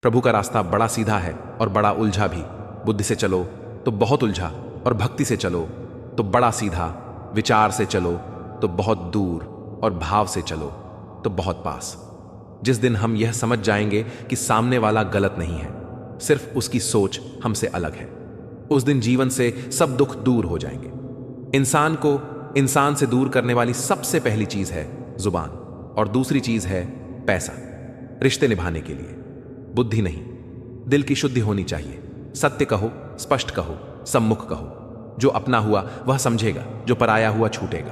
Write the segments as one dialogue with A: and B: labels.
A: प्रभु का रास्ता बड़ा सीधा है और बड़ा उलझा भी। बुद्धि से चलो तो बहुत उलझा, और भक्ति से चलो तो बड़ा सीधा, विचार से चलो तो बहुत दूर, और भाव से चलो तो बहुत पास। जिस दिन हम यह समझ जाएंगे कि सामने वाला गलत नहीं है, सिर्फ उसकी सोच हमसे अलग है, उस दिन जीवन से सब दुख दूर हो जाएंगे। इंसान को इंसान से दूर करने वाली सबसे पहली चीज है जुबान, और दूसरी चीज है पैसा। रिश्ते निभाने के लिए बुद्धि नहीं, दिल की शुद्धि होनी चाहिए। सत्य कहो, स्पष्ट कहो, सम्मुख कहो। जो अपना हुआ वह समझेगा, जो पराया हुआ छूटेगा।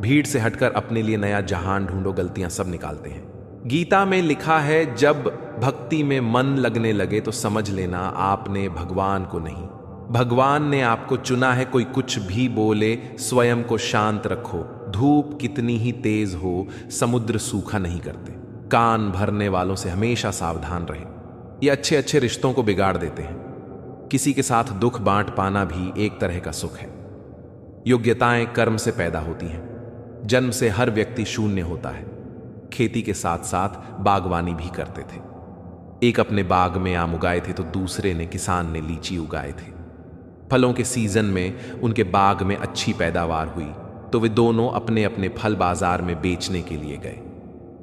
A: भीड़ से हटकर अपने लिए नया जहान ढूंढो, गलतियां सब निकालते हैं। गीता में लिखा है, जब भक्ति में मन लगने लगे तो समझ लेना आपने भगवान को नहीं, भगवान ने आपको चुना है। कोई कुछ भी बोले, स्वयं को शांत रखो। धूप कितनी ही तेज हो, समुद्र सूखा नहीं करते। कान भरने वालों से हमेशा सावधान रहे, ये अच्छे अच्छे रिश्तों को बिगाड़ देते हैं। किसी के साथ दुख बांट पाना भी एक तरह का सुख है। योग्यताएं कर्म से पैदा होती हैं। जन्म से हर व्यक्ति शून्य होता है। खेती के साथ साथ बागवानी भी करते थे। एक अपने बाग में आम उगाए थे तो दूसरे ने, किसान ने, लीची उगाए थे। फलों के सीजन में उनके बाग में अच्छी पैदावार हुई तो वे दोनों अपने अपने फल बाजार में बेचने के लिए गए।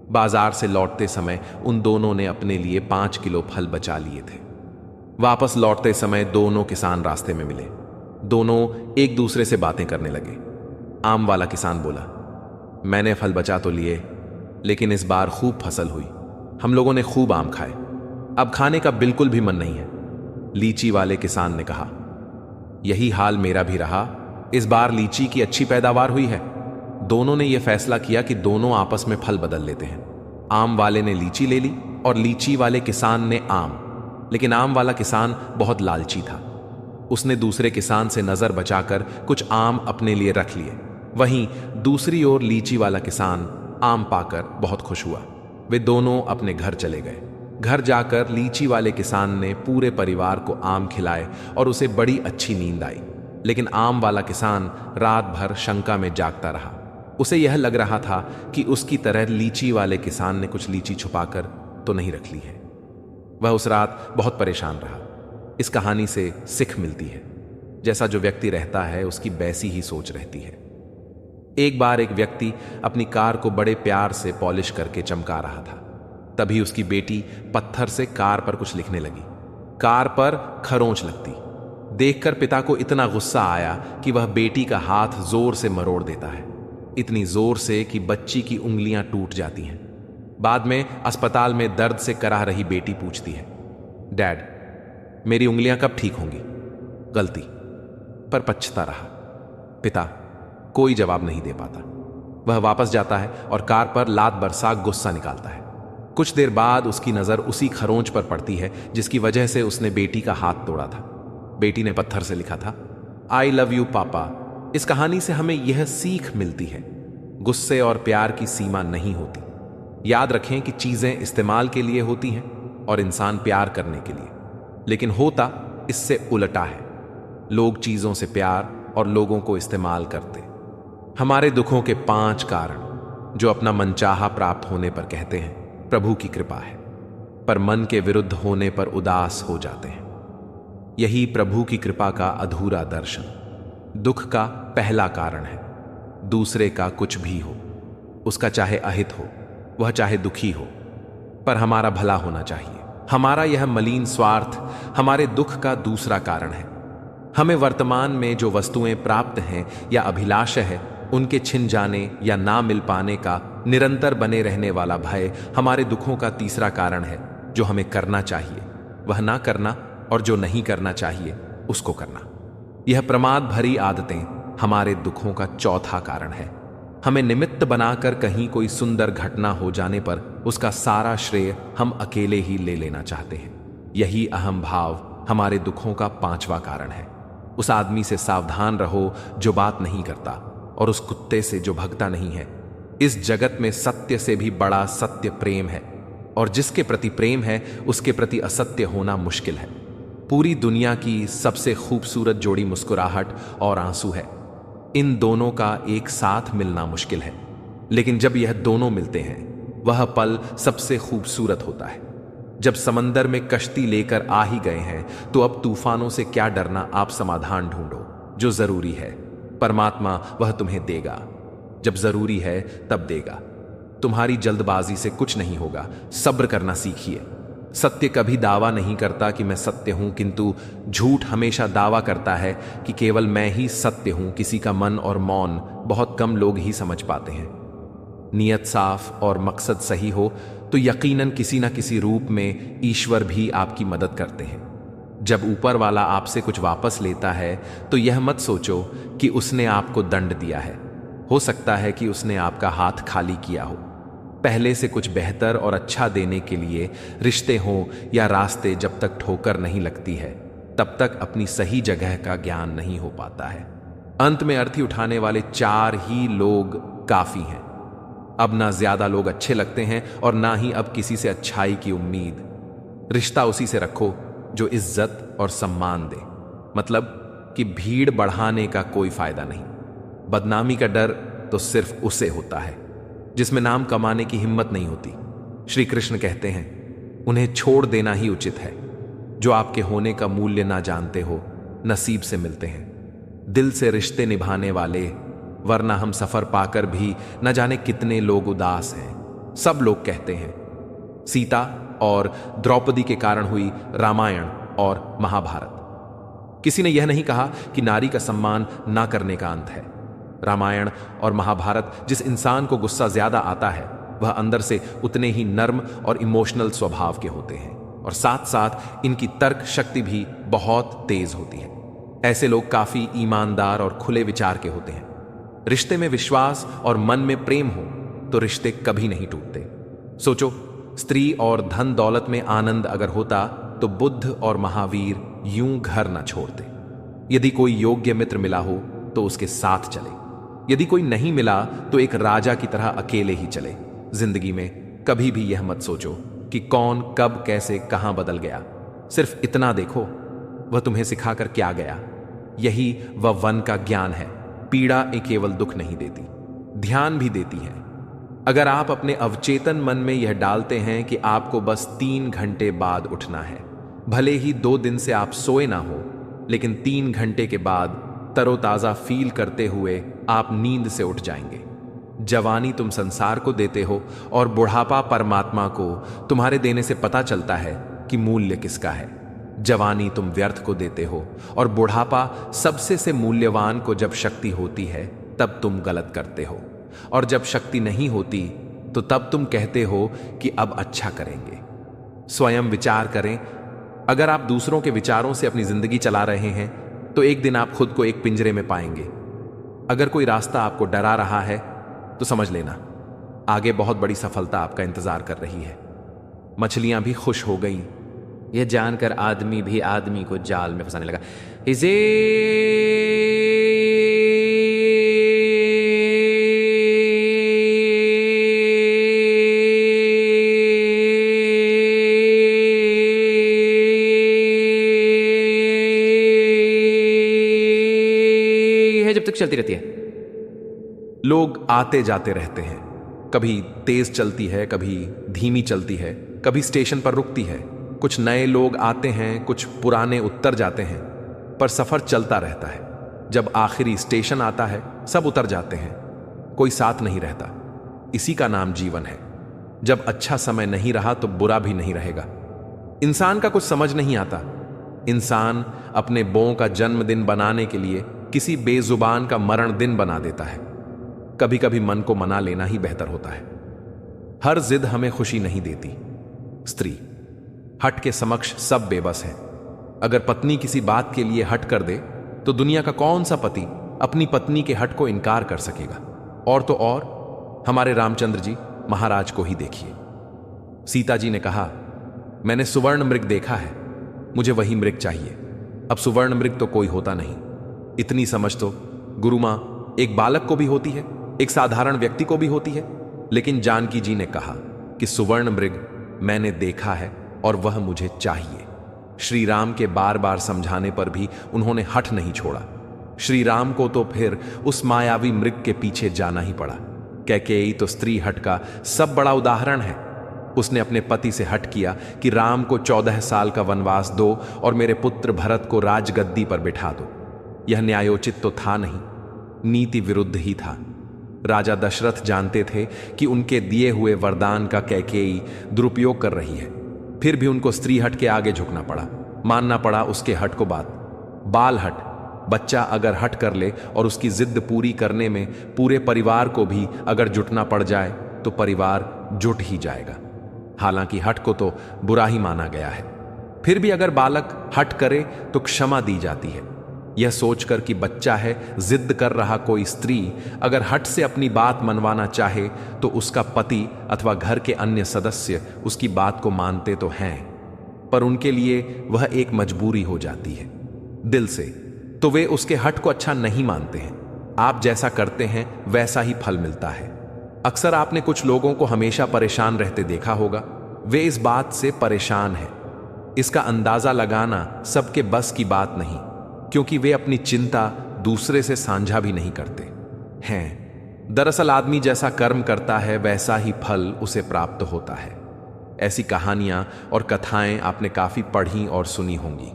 A: बाजार से लौटते समय उन दोनों ने अपने लिए 5 किलो फल बचा लिए थे। वापस लौटते समय दोनों किसान रास्ते में मिले। दोनों एक दूसरे से बातें करने लगे। आम वाला किसान बोला, मैंने फल बचा तो लिए, लेकिन इस बार खूब फसल हुई। हम लोगों ने खूब आम खाए, अब खाने का बिल्कुल भी मन नहीं है। लीची वाले किसान ने कहा, यही हाल मेरा भी रहा, इस बार लीची की अच्छी पैदावार हुई है। दोनों ने यह फैसला किया कि दोनों आपस में फल बदल लेते हैं। आम वाले ने लीची ले ली और लीची वाले किसान ने आम। लेकिन आम वाला किसान बहुत लालची था। उसने दूसरे किसान से नजर बचाकर कुछ आम अपने लिए रख लिए। वहीं दूसरी ओर लीची वाला किसान आम पाकर बहुत खुश हुआ। वे दोनों अपने घर चले गए। घर जाकर लीची वाले किसान ने पूरे परिवार को आम खिलाए और उसे बड़ी अच्छी नींद आई। लेकिन आम वाला किसान रात भर शंका में जागता रहा। उसे यह लग रहा था कि उसकी तरह लीची वाले किसान ने कुछ लीची छुपाकर तो नहीं रख ली है। वह उस रात बहुत परेशान रहा। इस कहानी से सीख मिलती है, जैसा जो व्यक्ति रहता है उसकी वैसी ही सोच रहती है। एक बार एक व्यक्ति अपनी कार को बड़े प्यार से पॉलिश करके चमका रहा था। तभी उसकी बेटी पत्थर से कार पर कुछ लिखने लगी। कार पर खरोंच लगती देखकर पिता को इतना गुस्सा आया कि वह बेटी का हाथ जोर से मरोड़ देता है, इतनी जोर से कि बच्ची की उंगलियां टूट जाती हैं। बाद में अस्पताल में दर्द से कराह रही बेटी पूछती है, डैड, मेरी उंगलियां कब ठीक होंगी? गलती पर पछता रहा। पिता कोई जवाब नहीं दे पाता। वह वापस जाता है और कार पर लात बरसा गुस्सा निकालता है। कुछ देर बाद उसकी नजर उसी खरोंच पर पड़ती है जिसकी वजह से उसने बेटी का हाथ तोड़ा था। बेटी ने पत्थर से लिखा था, आई लव यू पापा। इस कहानी से हमें यह सीख मिलती है, गुस्से और प्यार की सीमा नहीं होती। याद रखें कि चीजें इस्तेमाल के लिए होती हैं और इंसान प्यार करने के लिए, लेकिन होता इससे उल्टा है। लोग चीजों से प्यार और लोगों को इस्तेमाल करते। हमारे दुखों के 5 कारण जो अपना मनचाहा प्राप्त होने पर कहते हैं प्रभु की कृपा है, पर मन के विरुद्ध होने पर उदास हो जाते हैं। यही प्रभु की कृपा का अधूरा दर्शन। दुख का पहला कारण है, दूसरे का कुछ भी हो, उसका चाहे अहित हो, वह चाहे दुखी हो, पर हमारा भला होना चाहिए। हमारा यह मलिन स्वार्थ हमारे दुख का दूसरा कारण है। हमें वर्तमान में जो वस्तुएं प्राप्त हैं या अभिलाषा है, उनके छिन जाने या ना मिल पाने का निरंतर बने रहने वाला भय हमारे दुखों का तीसरा कारण है। जो हमें करना चाहिए वह ना करना, और जो नहीं करना चाहिए उसको करना। यह प्रमाद भरी आदतें हमारे दुखों का चौथा कारण है। हमें निमित्त बनाकर कहीं कोई सुंदर घटना हो जाने पर उसका सारा श्रेय हम अकेले ही ले लेना चाहते हैं। यही अहम भाव हमारे दुखों का 5वां कारण है। उस आदमी से सावधान रहो जो बात नहीं करता, और उस कुत्ते से जो भगता नहीं है। इस जगत में सत्य से भी बड़ा सत्य प्रेम है, और जिसके प्रति प्रेम है उसके प्रति असत्य होना मुश्किल है। पूरी दुनिया की सबसे खूबसूरत जोड़ी मुस्कुराहट और आंसू है। इन दोनों का एक साथ मिलना मुश्किल है, लेकिन जब यह दोनों मिलते हैं वह पल सबसे खूबसूरत होता है। जब समंदर में कश्ती लेकर आ ही गए हैं तो अब तूफानों से क्या डरना, आप समाधान ढूंढो। जो जरूरी है परमात्मा वह तुम्हें देगा, जब जरूरी है तब देगा। तुम्हारी जल्दबाजी से कुछ नहीं होगा, सब्र करना सीखिए। सत्य कभी दावा नहीं करता कि मैं सत्य हूं, किंतु झूठ हमेशा दावा करता है कि केवल मैं ही सत्य हूं। किसी का मन और मौन बहुत कम लोग ही समझ पाते हैं। नियत साफ और मकसद सही हो तो यकीनन किसी न किसी रूप में ईश्वर भी आपकी मदद करते हैं। जब ऊपर वाला आपसे कुछ वापस लेता है तो यह मत सोचो कि उसने आपको दंड दिया है। हो सकता है कि उसने आपका हाथ खाली किया हो। पहले से कुछ बेहतर और अच्छा देने के लिए रिश्ते हों या रास्ते जब तक ठोकर नहीं लगती है तब तक अपनी सही जगह का ज्ञान नहीं हो पाता है। अंत में अर्थी उठाने वाले 4 ही लोग काफी हैं। अब ना ज्यादा लोग अच्छे लगते हैं और ना ही अब किसी से अच्छाई की उम्मीद। रिश्ता उसी से रखो जो इज्जत और सम्मान दे, मतलब कि भीड़ बढ़ाने का कोई फायदा नहीं। बदनामी का डर तो सिर्फ उसे होता है जिसमें नाम कमाने की हिम्मत नहीं होती। श्री कृष्ण कहते हैं उन्हें छोड़ देना ही उचित है। जो आपके होने का मूल्य ना जानते हो नसीब से मिलते हैं। दिल से रिश्ते निभाने वाले, वरना हम सफर पाकर भी न जाने कितने लोग उदास हैं। सब लोग कहते हैं सीता और द्रौपदी के कारण हुई रामायण और महाभारत। किसी ने यह नहीं कहा कि नारी का सम्मान ना करने का अंत है। रामायण और महाभारत जिस इंसान को गुस्सा ज्यादा आता है वह अंदर से उतने ही नर्म और इमोशनल स्वभाव के होते हैं और साथ साथ इनकी तर्क शक्ति भी बहुत तेज होती है। ऐसे लोग काफी ईमानदार और खुले विचार के होते हैं। रिश्ते में विश्वास और मन में प्रेम हो तो रिश्ते कभी नहीं टूटते। सोचो, स्त्री और धन दौलत में आनंद अगर होता तो बुद्ध और महावीर यूं घर न छोड़ते। यदि कोई योग्य मित्र मिला हो तो उसके साथ चले, यदि कोई नहीं मिला तो एक राजा की तरह अकेले ही चले। जिंदगी में कभी भी यह मत सोचो कि कौन कब कैसे कहां बदल गया। सिर्फ इतना देखो वह तुम्हें सिखाकर क्या गया। यही वह वन का ज्ञान है। पीड़ा केवल दुख नहीं देती, ध्यान भी देती है। अगर आप अपने अवचेतन मन में यह डालते हैं कि आपको बस 3 घंटे बाद उठना है, भले ही 2 दिन से आप सोए ना हो, लेकिन 3 घंटे के बाद तरोताजा फील करते हुए आप नींद से उठ जाएंगे। जवानी तुम संसार को देते हो और बुढ़ापा परमात्मा को। तुम्हारे देने से पता चलता है कि मूल्य किसका है। जवानी तुम व्यर्थ को देते हो और बुढ़ापा सबसे से मूल्यवान को। जब शक्ति होती है तब तुम गलत करते हो और जब शक्ति नहीं होती तो तब तुम कहते हो कि अब अच्छा करेंगे। स्वयं विचार करें। अगर आप दूसरों के विचारों से अपनी जिंदगी चला रहे हैं तो एक दिन आप खुद को एक पिंजरे में पाएंगे। अगर कोई रास्ता आपको डरा रहा है तो समझ लेना आगे बहुत बड़ी सफलता आपका इंतजार कर रही है। मछलियां भी खुश हो गईं, यह जानकर आदमी भी आदमी को जाल में फंसाने लगा। इसे जब तक चलती रहती है। लोग आते जाते रहते हैं, कभी तेज चलती है, कभी धीमी चलती है, कभी स्टेशन पर रुकती है। कुछ नए लोग आते हैं, कुछ पुराने उतर जाते हैं, पर सफर चलता रहता है। जब आखिरी स्टेशन आता है सब उतर जाते हैं, कोई साथ नहीं रहता। इसी का नाम जीवन है। जब अच्छा समय नहीं रहा तो बुरा भी नहीं रहेगा। इंसान का कुछ समझ नहीं आता। इंसान अपने बों का जन्मदिन बनाने के लिए किसी बेजुबान का मरण दिन बना देता है। कभी कभी मन को मना लेना ही बेहतर होता है। हर जिद हमें खुशी नहीं देती। स्त्री हट के समक्ष सब बेबस है। अगर पत्नी किसी बात के लिए हट कर दे तो दुनिया का कौन सा पति अपनी पत्नी के हट को इनकार कर सकेगा। और तो और हमारे रामचंद्र जी महाराज को ही देखिए। सीता जी ने कहा, मैंने सुवर्ण मृग देखा है, मुझे वही मृग चाहिए। अब सुवर्ण मृग तो कोई होता नहीं। इतनी समझ तो गुरु मां एक बालक को भी होती है, एक साधारण व्यक्ति को भी होती है। लेकिन जानकी जी ने कहा कि सुवर्ण मृग मैंने देखा है और वह मुझे चाहिए। श्री राम के बार बार समझाने पर भी उन्होंने हठ नहीं छोड़ा। श्री राम को तो फिर उस मायावी मृग के पीछे जाना ही पड़ा। कैकेयी तो स्त्री हट का सब बड़ा उदाहरण है। उसने अपने पति से हठ किया कि राम को 14 साल का वनवास दो और मेरे पुत्र भरत को राजगद्दी पर बिठा दो। यह न्यायोचित तो था नहीं, नीति विरुद्ध ही था। राजा दशरथ जानते थे कि उनके दिए हुए वरदान का कैकेयी दुरुपयोग कर रही है, फिर भी उनको स्त्री हट के आगे झुकना पड़ा, मानना पड़ा उसके हट को बात। बाल हट, बच्चा अगर हट कर ले और उसकी जिद पूरी करने में पूरे परिवार को भी अगर जुटना पड़ जाए तो परिवार जुट ही जाएगा। हालांकि हट को तो बुरा ही माना गया है, फिर भी अगर बालक हट करे तो क्षमा दी जाती है। यह सोचकर कि बच्चा है, जिद कर रहा कोई स्त्री अगर हट से अपनी बात मनवाना चाहे तो उसका पति अथवा घर के अन्य सदस्य उसकी बात को मानते तो हैं, पर उनके लिए वह एक मजबूरी हो जाती है दिल से, तो वे उसके हट को अच्छा नहीं मानते हैं। आप जैसा करते हैं वैसा ही फल मिलता है। अक्सर आपने कुछ लोगों को हमेशा परेशान रहते देखा होगा। वे इस बात से परेशान हैं, इसका अंदाजा लगाना सबके बस की बात नहीं, क्योंकि वे अपनी चिंता दूसरे से साझा भी नहीं करते हैं। दरअसल आदमी जैसा कर्म करता है वैसा ही फल उसे प्राप्त होता है। ऐसी कहानियां और कथाएं आपने काफी पढ़ी और सुनी होंगी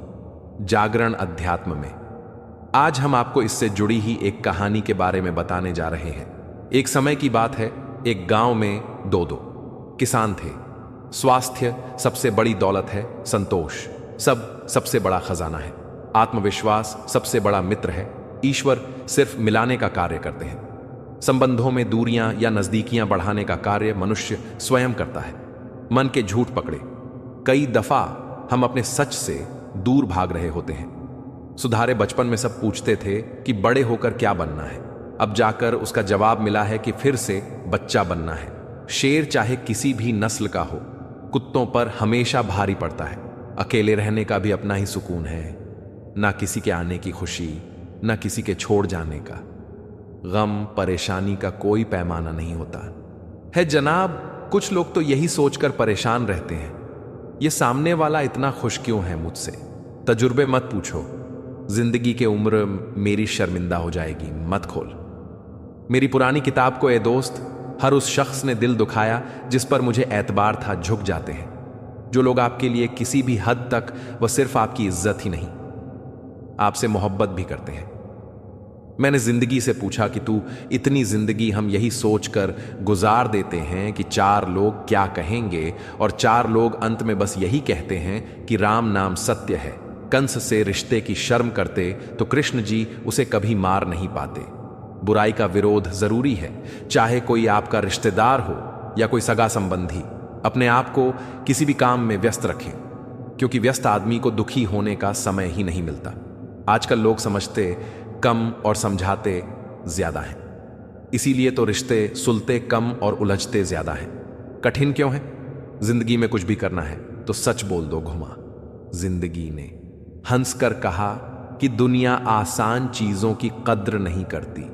A: जागरण अध्यात्म में। आज हम आपको इससे जुड़ी ही एक कहानी के बारे में बताने जा रहे हैं। एक समय की बात है, एक गांव में दो किसान थे। स्वास्थ्य सबसे बड़ी दौलत है, संतोष सबसे बड़ा खजाना है, आत्मविश्वास सबसे बड़ा मित्र है, ईश्वर सिर्फ मिलाने का कार्य करते हैं। संबंधों में दूरियां या नजदीकियां बढ़ाने का कार्य मनुष्य स्वयं करता है। मन के झूठ पकड़े, कई दफा हम अपने सच से दूर भाग रहे होते हैं। सुधारे बचपन में सब पूछते थे कि बड़े होकर क्या बनना है, अब जाकर उसका जवाब मिला है कि फिर से बच्चा बनना है। शेर चाहे किसी भी नस्ल का हो, कुत्तों पर हमेशा भारी पड़ता है। अकेले रहने का भी अपना ही सुकून है, ना किसी के आने की खुशी, ना किसी के छोड़ जाने का गम, परेशानी का कोई पैमाना नहीं होता है जनाब। कुछ लोग तो यही सोचकर परेशान रहते हैं, ये सामने वाला इतना खुश क्यों है मुझसे। तजुर्बे मत पूछो, जिंदगी के उम्र मेरी शर्मिंदा हो जाएगी, मत खोल। मेरी पुरानी किताब को ए दोस्त, हर उस शख्स ने दिल दुखाया जिस पर मुझे एतबार था, झुक जाते हैं। जो लोग आपके लिए किसी भी हद तक वह सिर्फ आपकी इज्जत ही नहीं, आपसे मोहब्बत भी करते हैं। मैंने जिंदगी से पूछा कि तू इतनी जिंदगी हम यही सोचकर गुजार देते हैं कि 4 लोग क्या कहेंगे, और 4 लोग अंत में बस यही कहते हैं कि राम नाम सत्य है। कंस से रिश्ते की शर्म करते तो कृष्ण जी उसे कभी मार नहीं पाते। बुराई का विरोध जरूरी है, चाहे कोई आपका रिश्तेदार हो या कोई सगा संबंधी। अपने आप को किसी भी काम में व्यस्त रखें, क्योंकि व्यस्त आदमी को दुखी होने का समय ही नहीं मिलता। आजकल लोग समझते कम और समझाते ज्यादा हैं, इसीलिए तो रिश्ते सुलते कम और उलझते ज्यादा हैं। कठिन क्यों है? जिंदगी में कुछ भी करना है तो सच बोल दो घुमा। जिंदगी ने हंसकर कहा कि दुनिया आसान चीजों की कद्र नहीं करती।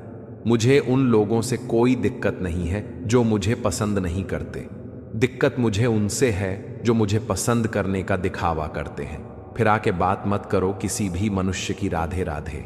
A: मुझे उन लोगों से कोई दिक्कत नहीं है जो मुझे पसंद नहीं करते, दिक्कत मुझे उनसे है जो मुझे पसंद करने का दिखावा करते हैं। फिर आके बात मत करो किसी भी मनुष्य की राधे राधे।